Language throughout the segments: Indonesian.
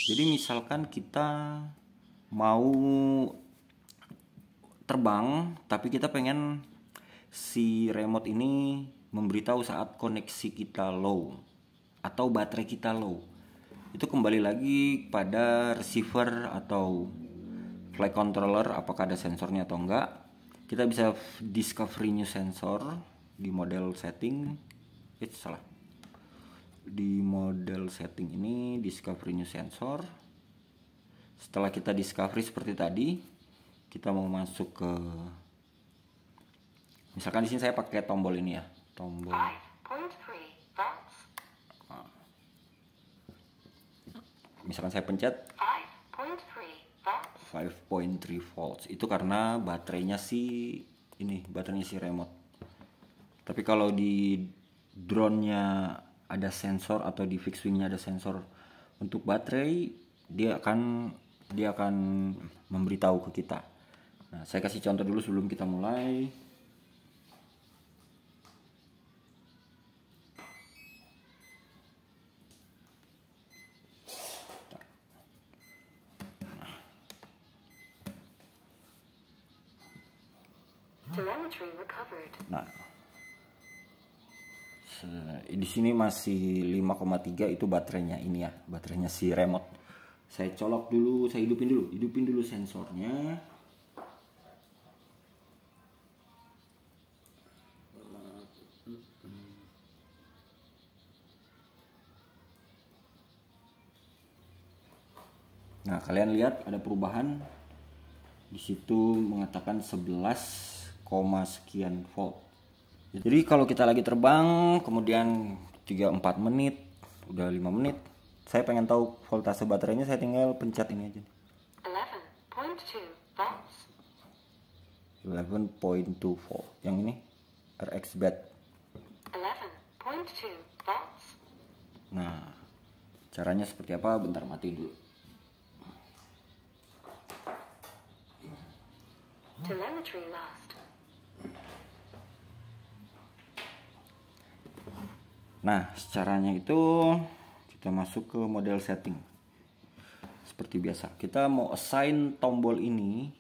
Jadi misalkan kita mau terbang, tapi kita pengen si remote ini memberitahu saat koneksi kita low atau baterai kita low. Itu kembali lagi pada receiver atau flight controller, apakah ada sensornya atau enggak. Kita bisa discovery new sensor di model setting. Di model setting ini discovery new sensor. Setelah kita discovery seperti tadi, kita mau masuk ke, misalkan di sini saya pakai tombol ini ya, tombol 5.3 volts. Misalkan saya pencet 5.3 volts. 5.3 volts, itu karena baterainya baterainya si remote. Tapi kalau di drone-nya ada sensor atau di fixed wing-nya ada sensor untuk baterai, dia akan memberitahu ke kita. Nah, saya kasih contoh dulu sebelum kita mulai. Telemetry recovered. Nah, di sini masih 5,3 itu baterainya ini ya, baterainya si remote. Saya colok dulu, saya hidupin dulu sensornya. Nah, kalian lihat ada perubahan di situ, mengatakan 11, sekian volt. Jadi kalau kita lagi terbang, kemudian 3-4 menit, udah 5 menit, saya pengen tahu voltase baterainya, saya tinggal pencet ini aja. 11.2 volts. 11.2 volt. Yang ini RX bed. 11.2 volts. Nah, caranya seperti apa? Bentar, mati dulu. Telemetry lost. Nah, caranya itu kita masuk ke model setting. Seperti biasa, kita mau assign tombol ini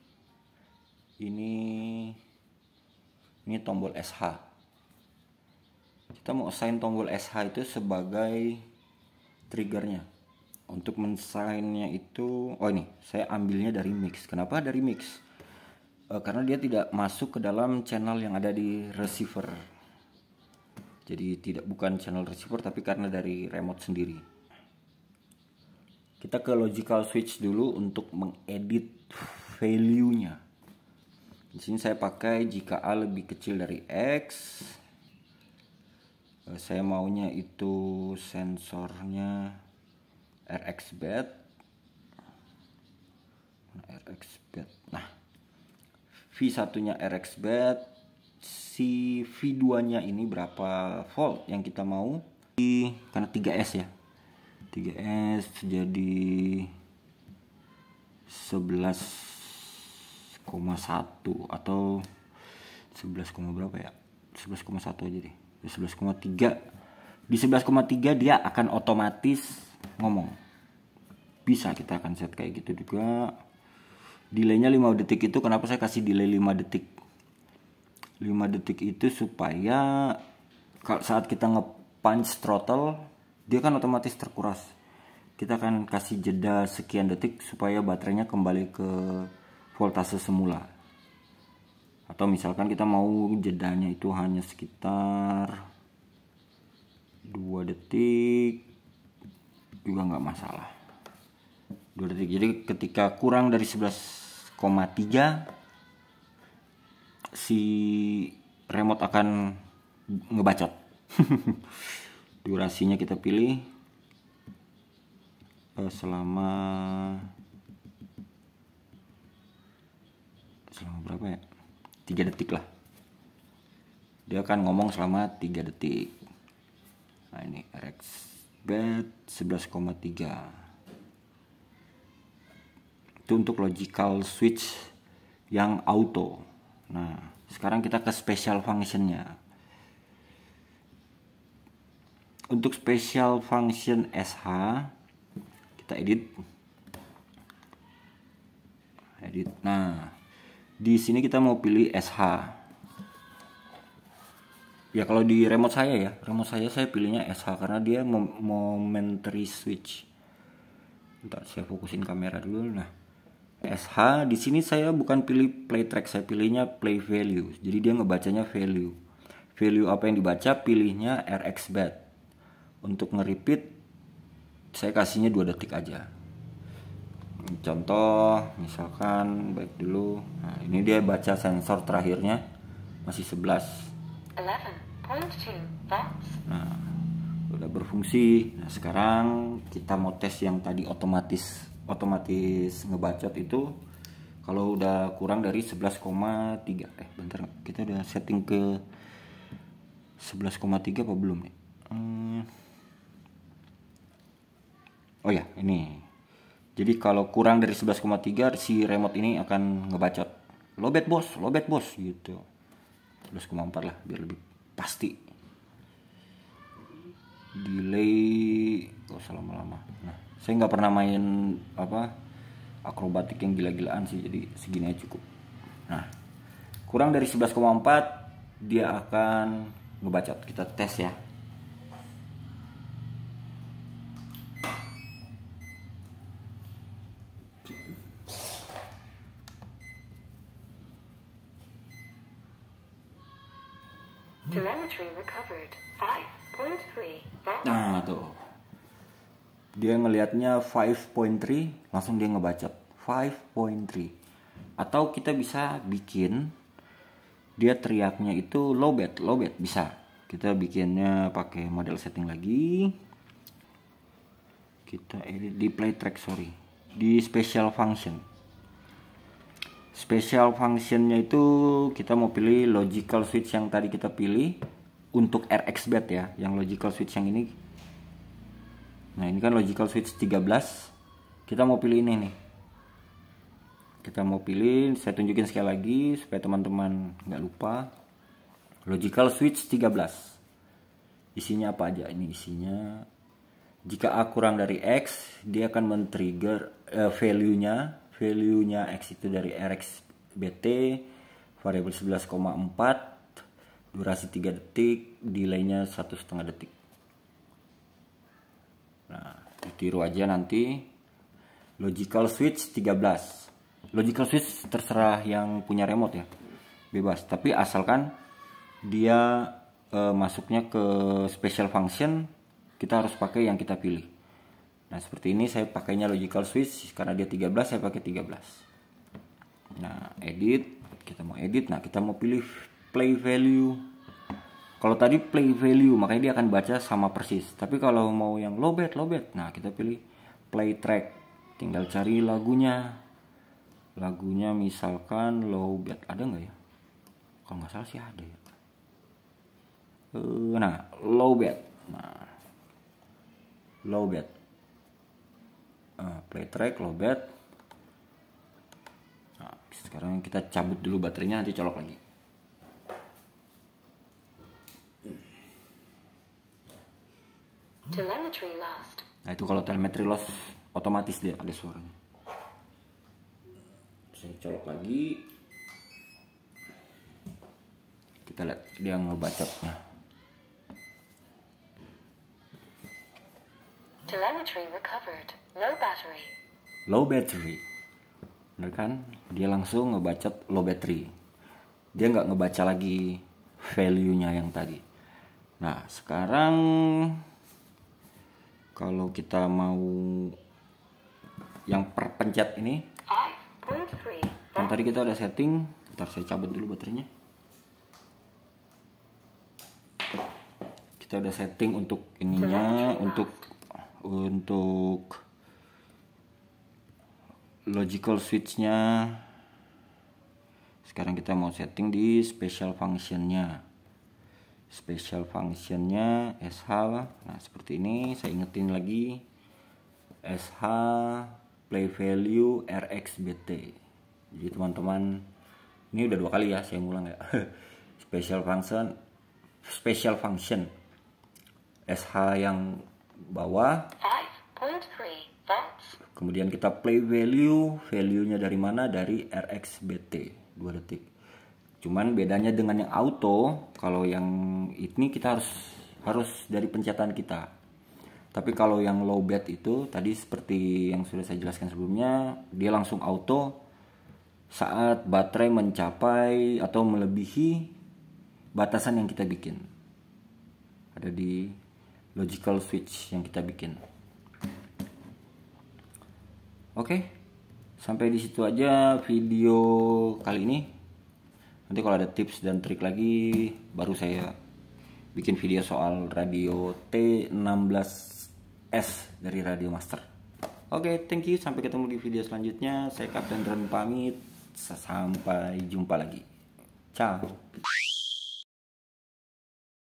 tombol SH. Kita mau assign tombol SH itu sebagai triggernya. Untuk men-assign-nya itu, ini saya ambilnya dari mix. Kenapa dari mix? Karena dia tidak masuk ke dalam channel yang ada di receiver. Jadi bukan channel receiver, tapi karena dari remote sendiri. Kita ke logical switch dulu untuk mengedit value-nya. Di sini saya pakai jika A lebih kecil dari X. Saya maunya itu sensornya RX bed. Nah, V1-nya RX bed. Si V2-nya ini berapa volt yang kita mau? Karena 3S ya. 3S jadi 11,1 atau 11, berapa ya? 11,1 aja deh. 11,3. Di 11,3 dia akan otomatis ngomong. Bisa kita akan set kayak gitu juga. Delaynya 5 detik itu kenapa saya kasih delay 5 detik? 5 detik itu supaya saat kita nge-punch throttle, dia kan otomatis terkuras. Kita akan kasih jeda sekian detik supaya baterainya kembali ke voltase semula. Atau misalkan kita mau jedanya itu hanya sekitar 2 detik juga nggak masalah. 2 detik. Jadi ketika kurang dari 11,3 si remote akan ngebacot. Durasinya kita pilih selama berapa ya? 3 detik lah. Dia akan ngomong selama 3 detik. Nah, ini RX bed 11,3. Itu untuk logical switch yang auto. Nah, sekarang kita ke special functionnya. Untuk special function SH Kita edit. Nah, di sini kita mau pilih SH. Ya kalau di remote saya saya pilihnya SH karena dia momentary switch. Bentar, saya fokusin kamera dulu. Nah, SH di sini saya bukan pilih play track, saya pilihnya play value. Jadi dia ngebacanya value. Value apa yang dibaca, pilihnya RX bed. Untuk nge-repeat saya kasihnya 2 detik aja. Contoh misalkan baik dulu. Nah, ini dia baca sensor terakhirnya masih 11. 11.2 volts. Nah, udah berfungsi. Nah, sekarang kita mau tes yang tadi otomatis ngebacot itu. Kalau udah kurang dari 11,3. Bentar, kita udah setting ke 11,3 apa belum nih? Oh ya, ini. Jadi kalau kurang dari 11,3 si remote ini akan ngebacot. Lowbat bos gitu. 11,4 lah biar lebih pasti. Delay gak usah lama-lama. Nah, saya nggak pernah main akrobatik yang gila-gilaan sih, jadi segini aja cukup. Nah, kurang dari 11,4 dia akan ngebacot. Kita tes ya. Telemetry recovered 5.3 volts. Nah tuh, dia ngelihatnya 5.3, langsung dia ngebacot 5.3. Atau kita bisa bikin dia teriaknya itu lowbat bisa. Kita bikinnya pakai model setting lagi. Kita edit di play track, di special function. Special functionnya itu kita mau pilih logical switch yang tadi kita pilih untuk RX bed ya, yang logical switch yang ini. Nah, ini kan logical switch 13. Kita mau pilih ini nih. Kita mau pilih, saya tunjukin sekali lagi supaya teman-teman nggak lupa. Logical switch 13. Isinya apa aja? Ini isinya, jika A kurang dari X, dia akan men-trigger value-nya X itu dari RX BT, variabel 11,4, durasi 3 detik, delaynya 1,5 detik. Nah, ditiru aja nanti. Logical switch 13. Logical switch terserah yang punya remote ya, bebas. Tapi asalkan dia masuknya ke special function, kita harus pakai yang kita pilih. Nah, seperti ini saya pakainya logical switch karena dia 13, saya pakai 13. Nah, edit, kita mau edit. Nah, kita mau pilih play value. Kalau tadi play value, makanya dia akan baca sama persis. Tapi kalau mau yang lowbat, nah kita pilih play track. Tinggal cari lagunya. Lagunya misalkan lowbat, ada nggak ya? Kalau nggak salah sih ada ya. Nah, lowbat. Nah, lowbat. Play track lowbat. Nah, sekarang kita cabut dulu baterainya, nanti colok lagi. Telemetry lost. Nah, itu kalau telemetry loss otomatis dia ada suaranya. Saya colok lagi. Kita lihat dia ngebacotnya. Telemetry recovered. Low battery. Low battery. Bener kan? Dia langsung ngebacot low battery. Dia nggak ngebaca lagi value-nya yang tadi. Nah, sekarang kalau kita mau yang per pencet ini, 5.3 kan tadi kita udah setting. Ntar saya cabut dulu baterainya. Kita udah setting untuk ininya, untuk logical switch-nya. Sekarang kita mau setting di special function-nya. Special function-nya SH. Nah, seperti ini. Saya ingetin lagi. SH play value RXBT. Jadi teman-teman, ini udah 2 kali ya saya ngulang ya. Special function SH yang bawah 5.3 volts. Kemudian kita play value, value-nya dari mana? Dari RXBT 2 detik. Cuman bedanya dengan yang auto, kalau yang ini kita harus dari pencetatan kita. Tapi kalau yang low bet itu tadi seperti yang sudah saya jelaskan sebelumnya, dia langsung auto saat baterai mencapai atau melebihi batasan yang kita bikin. Ada di logical switch yang kita bikin. Oke, sampai di situ aja video kali ini. Nanti kalau ada tips dan trik lagi, baru saya bikin video soal radio T16S dari Radio Master. Oke, thank you. Sampai ketemu di video selanjutnya. Saya Kapten Dron pamit. Sampai jumpa lagi. Ciao.